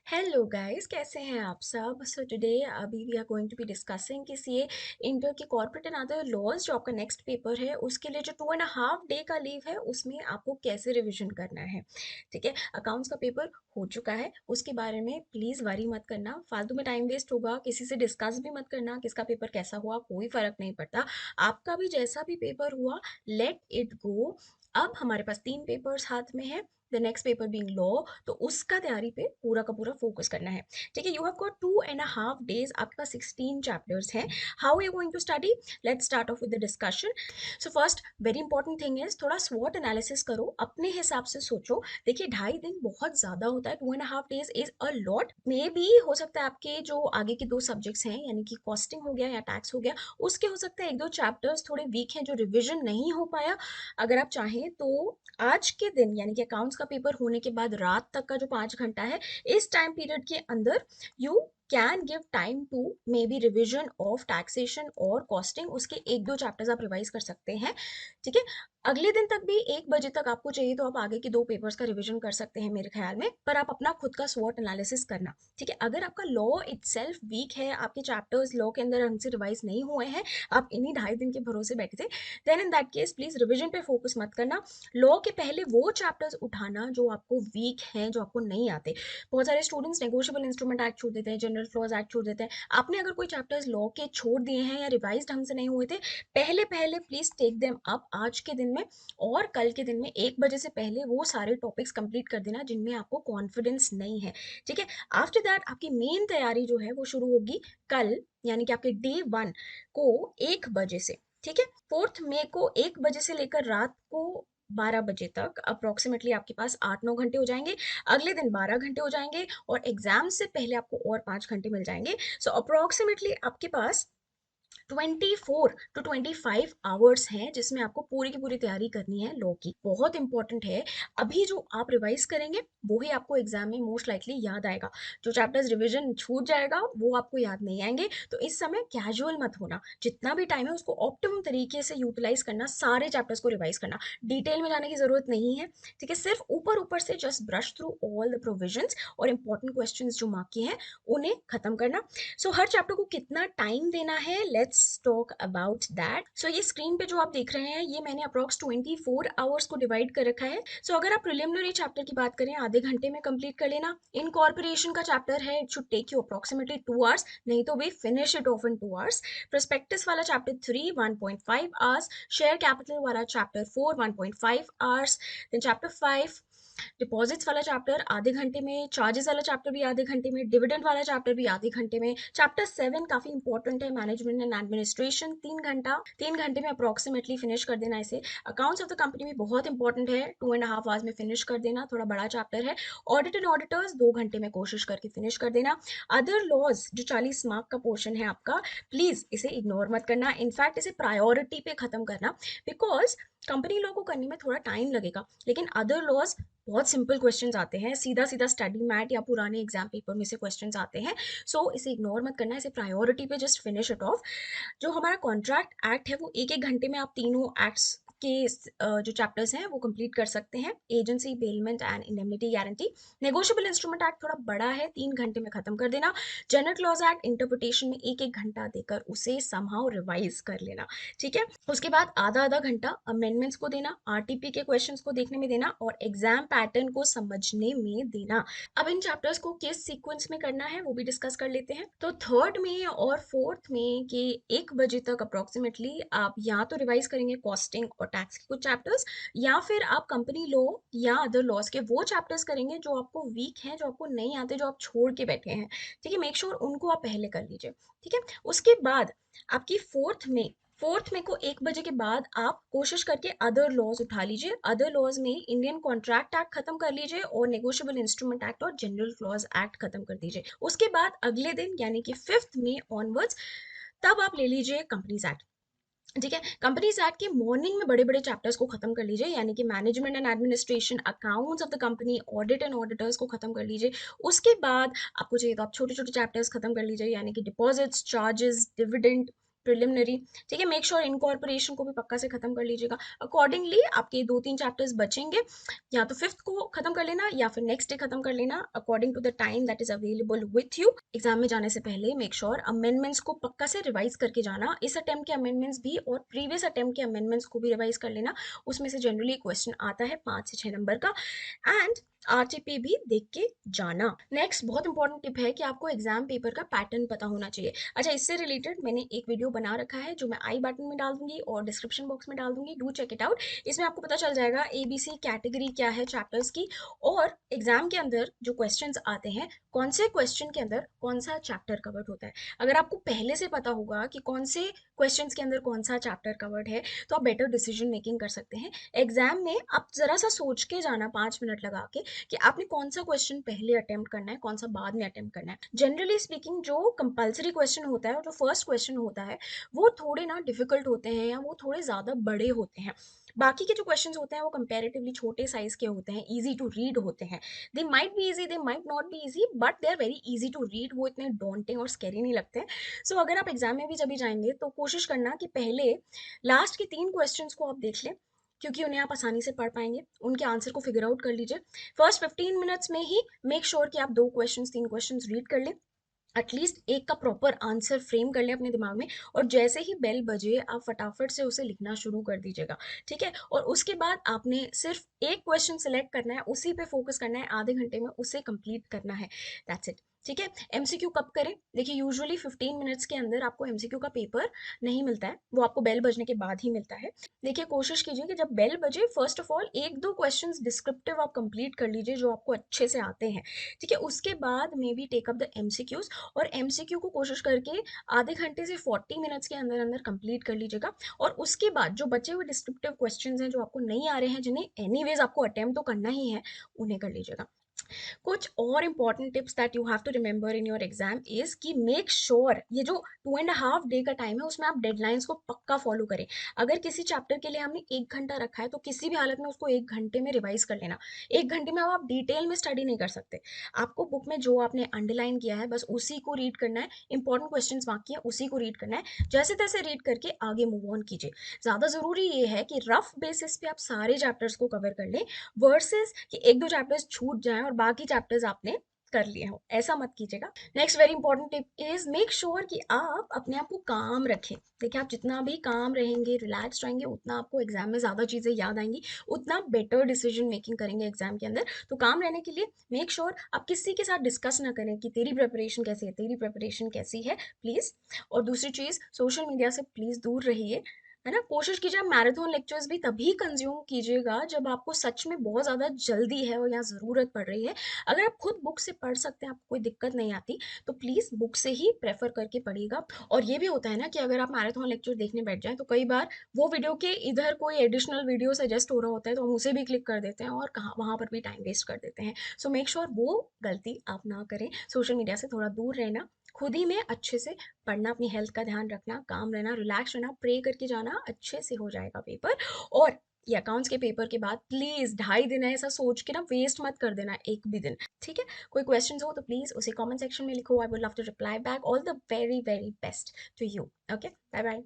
Hello guys, कैसे हैं आप सब। सो टुडे अभी we are going to be discussing कि सीए इंटर के कॉर्पोरेट एंड अदर लॉज जो आपका नेक्स्ट पेपर है उसके लिए जो 2.5 डे का लीव है उसमें आपको कैसे रिवीजन करना है। ठीक है, अकाउंट्स का पेपर हो चुका है, उसके बारे में प्लीज़ वरी मत करना, फालतू में टाइम वेस्ट होगा, किसी से डिस्कस भी मत करना किसका पेपर कैसा हुआ, कोई फ़र्क नहीं पड़ता। आपका भी जैसा भी पेपर हुआ, लेट इट गो। अब हमारे पास 3 पेपर्स हाथ में है, the next paper being law, तो उसका तैयारी पे पूरा का पूरा फोकस करना है। ठीक है, यू हैव गॉट 2.5 days, आपके पास 16 चैप्टर्स हैं। How you going to study? Let's start off with the discussion. So first very important thing is थोड़ा स्वॉट एनालिसिस करो, अपने हिसाब से सोचो। देखिए 2.5 दिन बहुत ज्यादा होता है, 2.5 days is a lot. May be हो सकता है आपके जो आगे के 2 सब्जेक्ट्स हैं यानी कि कॉस्टिंग हो गया या टैक्स हो गया, उसके हो सकता है 1-2 चैप्टर्स थोड़े वीक हैं जो रिविजन नहीं हो पाया। अगर आप चाहें तो आज के दिन यानी कि अकाउंट्स का पेपर होने के बाद रात तक का जो 5 घंटा है, इस टाइम पीरियड के अंदर you can give time to maybe revision of taxation और कॉस्टिंग, उसके 1-2 चैप्टर्स आप रिवाइज कर सकते हैं। ठीक है, अगले दिन तक भी 1 बजे तक आपको चाहिए तो आप आगे के 2 पेपर्स का रिवीजन कर सकते हैं मेरे ख्याल में, पर आप अपना खुद का स्वॉट एनालिसिस करना। ठीक है, अगर आपका लॉ इटसेल्फ वीक है, आपके चैप्टर्स लॉ के अंदर ढंग से रिवाइज नहीं हुए हैं, आप इन्हीं 2.5 दिन के भरोसे बैठे थे, then in that case please revision पे फोकस मत करना। लॉ के पहले वो चैप्टर्स उठाना जो आपको वीक हैं, जो आपको नहीं आते। बहुत सारे स्टूडेंट्स नेगोशिएबल इंस्ट्रूमेंट एक्ट छोड़ देते हैं, जनरल क्लॉज एक्ट छोड़ देते हैं। आपने अगर कोई चैप्टर्स लॉ के छोड़ दिए हैं या रिवाइज ढंग से नहीं हुए थे, पहले पहले प्लीज टेक देम अप आज के दिन में, और कल के दिन में 1 बजे से पहले वो सारे टॉपिक्स कंप्लीट कर देना जिनमें आपको कॉन्फिडेंस नहीं है। ठीक है, आफ्टर दैट आपकी मेन तैयारी जो है वो शुरू होगी कल, यानी कि आपके डे 1 को 1 बजे से। ठीक है, 4 मई को 1 बजे से लेकर रात को 12 बजे तक अप्रोक्सीमेटली आपके पास 8-9 घंटे हो जाएंगे। अगले दिन 12 घंटे हो जाएंगे और एग्जाम से पहले आपको और 5 घंटे मिल जाएंगे। सो अप्रोक्सीमेटली आपके पास 24 to 25 आवर्स हैं जिसमें आपको पूरी की पूरी तैयारी करनी है लॉ की। बहुत इंपॉर्टेंट है, अभी जो आप रिवाइज करेंगे वो ही आपको एग्जाम में मोस्ट लाइकली याद आएगा। जो चैप्टर्स रिवीजन छूट जाएगा वो आपको याद नहीं आएंगे, तो इस समय कैजुअल मत होना, जितना भी टाइम है उसको ऑप्टिमम तरीके से यूटिलाइज करना, सारे चैप्टर्स को रिवाइज करना। डिटेल में जाने की जरूरत नहीं है। ठीक है, सिर्फ ऊपर ऊपर से just brush through all the provisions और इंपॉर्टेंट क्वेश्चंस जो मार्क किए हैं उन्हें खत्म करना। सो हर चैप्टर को कितना टाइम देना है, लेट्स टॉक अबाउट दैट। सो ये स्क्रीन पे जो आप देख रहे हैं ये मैंने अप्रॉक्स 24 आवर्स को डिवाइड कर रखा है। सो अगर आप प्रिलिमिनरी चैप्टर की बात करें, आधे घंटे में कंप्लीट कर लेना। इनकॉर्पोरेशन का चैप्टर है, it should take you approximately 2 hours, नहीं तो भी finish it off in 2 hours. Prospectus वाला चैप्टर 3 1.5 आवर्स, शेयर कैपिटल वाला chapter 4 1.5 hours, then chapter 5 deposits वाला चैप्टर आधे घंटे में, चार्जेस वाला चैप्टर भी आधे घंटे में, डिविडेंड वाला चैप्टर भी आधे घंटे में। चैप्टर 7 काफी इंपॉर्टेंट है, मैनेजमेंट एंड एडमिनिस्ट्रेशन, 3 घंटे में अप्रोक्सीमेटली फिनिश कर देना इसे। अकाउंट्स ऑफ द कंपनी भी बहुत इंपॉर्टेंट है, 2.5 आवर्स में फिनिश कर देना, थोड़ा बड़ा चैप्टर है। ऑडिट एंड ऑडिटर्स 2 घंटे में कोशिश करके फिनिश कर देना। अदर लॉज जो 40 मार्क का पोर्शन है आपका, प्लीज इसे इग्नोर मत करना, इनफैक्ट इसे प्रायोरिटी पे खत्म करना, बिकॉज कंपनी लॉ को करने में थोड़ा टाइम लगेगा, लेकिन अदर लॉज बहुत सिंपल क्वेश्चंस आते हैं, सीधा सीधा स्टडी मैट या पुराने एग्जाम पेपर में से क्वेश्चंस आते हैं। सो इसे इग्नोर मत करना, इसे प्रायोरिटी पे जस्ट फिनिश इट ऑफ। जो हमारा कॉन्ट्रैक्ट एक्ट है वो 1-1 घंटे में आप तीनों एक्ट्स के जो चैप्टर्स हैं वो कंप्लीट कर सकते हैं। Agency, bailment and indemnity guarantee. Negotiable instrument act थोड़ा बड़ा है, 3 घंटे में खत्म कर देना। जनरल क्लॉज एक्ट इंटरप्रिटेशन में 1-1 घंटा देकर उसे समहाउ रिवाइज कर लेना। ठीक है, उसके बाद आधा आधा घंटा अमेंडमेंट्स को देना, आरटीपी के क्वेश्चंस को देखने में देना और एग्जाम पैटर्न को समझने में देना। अब इन चैप्टर्स को किस सीक्वेंस में करना है वो भी डिस्कस कर लेते हैं। तो 3 मई और 4 मई के 1 बजे तक अप्रोक्सीमेटली आप या तो रिवाइज करेंगे कॉस्टिंग और टैक्स के कुछ चैप्टर्स, या फिर आप कंपनी लॉ या अदर लॉज के वो चैप्टर्स करेंगे जो आपको वीक हैं, जो आपको नहीं आते, जो आप छोड़ के बैठे हैं। ठीक है, मेक श्योर उनको आप पहले कर लीजिए। ठीक है, उसके बाद आपकी 4 मई को 1 बजे के बाद आप कोशिश करके अदर लॉज उठा लीजिए। अदर लॉज में इंडियन कॉन्ट्रैक्ट एक्ट खत्म कर लीजिए और नेगोशिएबल इंस्ट्रूमेंट एक्ट और जनरल क्लॉज एक्ट खत्म कर दीजिए। उसके बाद अगले दिन यानी कि 5 मई ऑनवर्ड्स तब आप ले लीजिए कंपनीज एक्ट। ठीक है, कंपनीज एक्ट के मॉर्निंग में बड़े बड़े चैप्टर्स को खत्म कर लीजिए, यानी कि management and administration, accounts of the company, audit and auditors को खत्म कर लीजिए। उसके बाद आपको चाहिए तो आप छोटे छोटे चैप्टर्स खत्म कर लीजिए, यानी कि डिपॉजिट्स, चार्जेस, डिविडेंड, प्रिलिमिनरी, ठीक है। मेक श्योर इनकॉर्पोरेशन को भी पक्का से खत्म कर लीजिएगा। अकॉर्डिंगली आपके 2-3 चैप्टर्स बचेंगे, या तो फिफ्थ को खत्म कर लेना या फिर नेक्स्ट डे खत्म कर लेना, according to the time that is available with you. Exam में जाने से पहले मेक श्योर अमेंडमेंट्स को पक्का से रिवाइज करके जाना, इस अटेम्प्ट के अमेंडमेंट्स भी और प्रीवियस अटेम्प्ट के अमेंडमेंट्स को भी रिवाइज कर लेना। उसमें से जनरली क्वेश्चन आता है 5 से 6 नंबर का। एंड आरटीपी भी देख के जाना। नेक्स्ट बहुत इंपॉर्टेंट टिप है कि आपको एग्जाम पेपर का पैटर्न पता होना चाहिए। अच्छा, इससे रिलेटेड मैंने एक वीडियो बना रखा है जो मैं आई बटन में डाल दूंगी और डिस्क्रिप्शन बॉक्स में डाल दूंगी, डू चेक इट आउट। इसमें आपको पता चल जाएगा एबीसी कैटेगरी क्या है चैप्टर्स की, और एग्जाम के अंदर जो क्वेश्चंस आते हैं कौन से क्वेश्चन के अंदर कौन सा चैप्टर कवर्ड होता है। अगर आपको पहले से पता होगा कि कौन से क्वेश्चंस के अंदर कौन सा चैप्टर कवर्ड है, तो आप बेटर डिसीजन मेकिंग कर सकते हैं। एग्जाम में आप जरा सा सोच के जाना 5 मिनट लगा के कि आपने कौन सा क्वेश्चन पहले अटेम्प्ट करना है, कौन सा बाद में अटेम्प्ट करना है। जनरली स्पीकिंग जो कंपलसरी क्वेश्चन होता है और जो फर्स्ट क्वेश्चन होता है वो थोड़े ना डिफिकल्ट होते हैं या वो थोड़े ज़्यादा बड़े होते हैं। बाकी के जो क्वेश्चंस होते हैं वो कंपैरेटिवली छोटे साइज के होते हैं, इजी टू रीड होते हैं। They might be easy, they might not be easy, but they are very easy to read. वो इतने डॉन्टिंग और स्कैरी नहीं लगते हैं। सो अगर आप एग्जाम में भी जब भी जाएंगे तो कोशिश करना कि पहले लास्ट के 3 क्वेश्चंस को आप देख लें, क्योंकि उन्हें आप आसानी से पढ़ पाएंगे। उनके आंसर को फिगर आउट कर लीजिए। फर्स्ट 15 मिनट्स में ही मेक श्योर कि आप 2 क्वेश्चंस 3 क्वेश्चंस रीड कर लें, एटलीस्ट एक का प्रॉपर आंसर फ्रेम कर लें अपने दिमाग में। और जैसे ही बेल बजे आप फटाफट से उसे लिखना शुरू कर दीजिएगा, ठीक है। और उसके बाद आपने सिर्फ एक क्वेश्चन सेलेक्ट करना है, उसी पे फोकस करना है, आधे घंटे में उसे कंप्लीट करना है, दैट्स इट, ठीक है। एमसीक्यू कब करें? देखिए यूजुअली 15 मिनट्स के अंदर आपको एमसीक्यू का पेपर नहीं मिलता है, वो आपको बेल बजने के बाद ही मिलता है। देखिए कोशिश कीजिए कि जब बेल बजे first of all 1-2 questions descriptive आप कंप्लीट कर लीजिए जो आपको अच्छे से आते हैं, ठीक है। उसके बाद maybe take up the MCQs, और एमसीक्यू को कोशिश करके आधे घंटे से 40 मिनट्स के अंदर अंदर कंप्लीट कर लीजिएगा। और उसके बाद जो बचे हुए डिस्क्रिप्टिव क्वेश्चंस हैं जो आपको नहीं आ रहे हैं, जिन्हें एनीवेज आपको अटेम्प्ट तो करना ही है, उन्हें कर लीजिएगा। कुछ और important tips that you have to remember in your exam is कि मेक श्योर ये जो 2.5 डे का टाइम है उसमें आप डेडलाइंस को पक्का फॉलो करें। अगर किसी चैप्टर के लिए हमने 1 घंटा रखा है तो किसी भी हालत में उसको 1 घंटे में रिवाइज कर लेना। 1 घंटे में अब आप डिटेल में स्टडी नहीं कर सकते। आपको बुक में जो आपने अंडरलाइन किया है बस उसी को रीड करना है, इंपॉर्टेंट क्वेश्चन बाकी है उसी को रीड करना है, जैसे तैसे रीड करके आगे मूव ऑन कीजिए। ज़्यादा ज़रूरी ये है कि रफ बेसिस पे आप सारे चैप्टर्स को कवर कर लें, वर्सेस कि 1-2 चैप्टर्स छूट जाएं और बाकी चैप्टर्स आपने कर लिए हो, ऐसा मत कीजिएगा। Next very important tip is make sure कि आप अपने आप को काम रखें। देखिए आप जितना भी काम रहेंगे, रिलैक्स रहेंगे, उतना आपको एग्जाम में ज़्यादा चीज़ें याद आएंगी, उतना बेटर डिसीजन मेकिंग करेंगे एग्जाम के अंदर। तो काम रहने के लिए मेक श्योर आप किसी के साथ डिस्कस ना करें कि तेरी प्रिपरेशन कैसी है, तेरी प्रिपरेशन कैसी है, प्लीज़। और दूसरी चीज़, सोशल मीडिया से प्लीज़ दूर रहिए, है ना। कोशिश कीजिए आप मैराथन लेक्चर्स भी तभी कंज्यूम कीजिएगा जब आपको सच में बहुत ज़्यादा जल्दी है और या ज़रूरत पड़ रही है। अगर आप खुद बुक से पढ़ सकते हैं, आपको कोई दिक्कत नहीं आती, तो प्लीज़ बुक से ही प्रेफर करके पढ़िएगा। और ये भी होता है ना कि अगर आप मैराथन लेक्चर देखने बैठ जाएं तो कई बार वो वीडियो के इधर कोई एडिशनल वीडियो सजेस्ट हो रहा होता है तो हम उसे भी क्लिक कर देते हैं और कहाँ वहाँ पर भी टाइम वेस्ट कर देते हैं। सो मेक श्योर वो गलती आप ना करें। सोशल मीडिया से थोड़ा दूर रहना, खुद ही में अच्छे से पढ़ना, अपनी हेल्थ का ध्यान रखना, काम रहना, रिलैक्स रहना, प्रे करके जाना, अच्छे से हो जाएगा पेपर। और ये अकाउंट्स के पेपर के बाद प्लीज 2.5 दिन है ऐसा सोच के ना वेस्ट मत कर देना एक भी दिन, ठीक है। कोई क्वेश्चंस हो तो प्लीज उसे कमेंट सेक्शन में लिखो, I would love to reply back. All the very very best to you. Okay, bye bye.